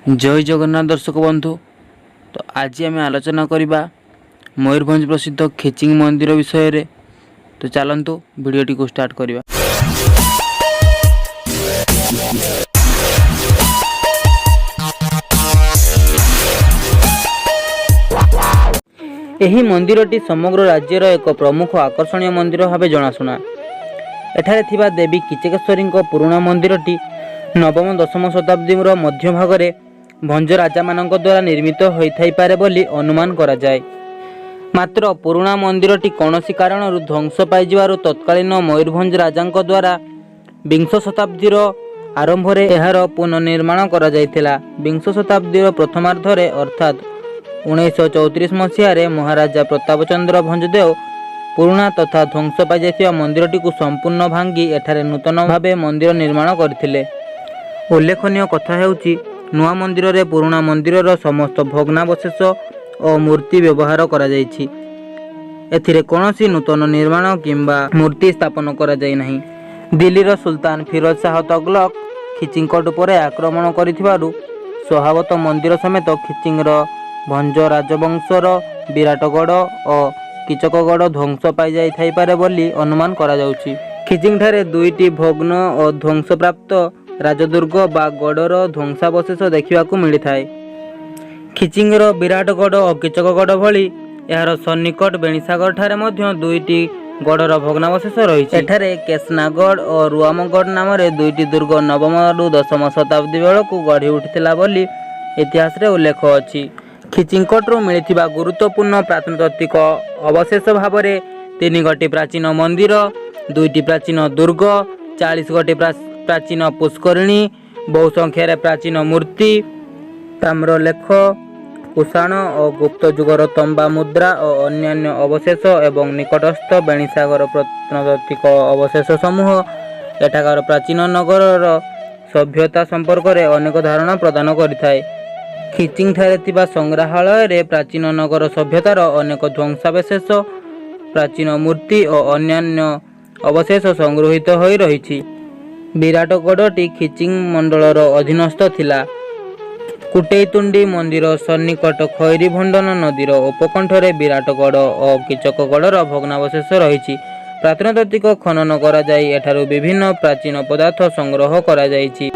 जय जगन्नाथ दर्शक बंधु। तो आज आम आलोचना करवा मयूरभंज प्रसिद्ध खेचिंग मंदिर विषय रे। तो चलतु वीडियोटी को स्टार्ट करवा। यही मंदिरटी समग्र राज्यर एक प्रमुख आकर्षणीय मंदिर भाव जनाशुना। एठारे थिबा देवी किचकेश्वरी पुराणा मंदिरटी नवम दशम शताब्दी मध्य भागरे भंज राजा मानक द्वारा निर्मित होइथाइ पारे बोली अनुमान करा जाए। मात्र पुराणा मंदिरटी कौनसी कारणरू ध्वंस पाइजिबारु तत्कालीन मयूरभंज राजांक द्वारा विंश शताब्दीर आरंभ रे एहार पुनर्निर्माण करा जाइथिला। विंश शताब्दीर प्रथमार्धरे अर्थात 1934 मसीह महाराजा प्रतापचंद्र भंजदेव पुराणा तथा ध्वंस पाइଯାଇଥିବା मंदिरटी को संपूर्ण भांगी एठारे नूतन भावे मंदिर निर्माण करथिले। उल्लेखनीय कथा हेउची नुआ मंदिर रे पुराणा मंदिरर समस्त भग्नावशेष और मूर्ति व्यवहार करा जाइछि। एथिरे कौनसी नूतन निर्माण किंबा मूर्ति स्थापन करा जाय नाही। दिल्लीर सुल्तान फिरोज शाह तुगलक खिचिंगकोट उपरे आक्रमण करिथिबारु सोहावत मंदिर समेत खिचिंगर भंज राजवंशर विराटगढ़ और किचकगढ़ ध्वंस पाई जाइथाइ पारे बोली अनुमान करा जाउछि। खिचिंग ठारे दुईटी भग्न और ध्वंस प्राप्त राजदुर्ग बा गढ़र ध्वंसावशेष देखा मिलता है। खिचिंगर विराटगढ़ और किचकगढ़ भली यार सन्निकट बेणीसागर ठारे मध्य दुईटी गढ़र भग्नावशेष रही। एठारे केशनागढ़ और रुआमगढ़ नाम दुईटी दुर्ग नवम रु दशम शताब्दी बेलू गढ़ी उठिथिला बोली इतिहास रे उल्लेख अछि। खिचिंगकोटरू मिलिथिबा गुरुत्वपूर्ण प्रत्नतात्विक अवशेष भाव में 3 गोटी प्राचीन मंदिर, 2टी प्राचीन दुर्ग, 40 गोटी प्राचीन पुष्करिणी, बहु संख्यार प्राचीन मूर्ति, ताम्रलेख, कुषाण और गुप्त जुगर तंबा मुद्रा और अन्यान्य अवशेष एवं निकटस्थ बेणीसागर प्रत्नतात्विक अवशेष समूह एठाकार प्राचीन नगरर सभ्यता संपर्क में अनेक धारणा प्रदान करिथाय। खिचिंग ठारे थिबा संग्रहालय रे प्राचीन नगर सभ्यतार अनेक ध्वंसावशेष, प्राचीन मूर्ति और अन्यान्य अवशेष संग्रहित होई रहिछि। विराटगढ़टी खिचिंग मंडलर अधीनस्थ थिला। कुटेइतुंडी मंदिर सन्निकट खैरीभंडन नदीर उपकंठरे विराटगढ़ और किचकगढ़र भग्नावशेष रहिछि। प्रत्नतात्विक खनन करा जाई एठारू विभिन्न प्राचीन पदार्थ संग्रह करा जाइछि।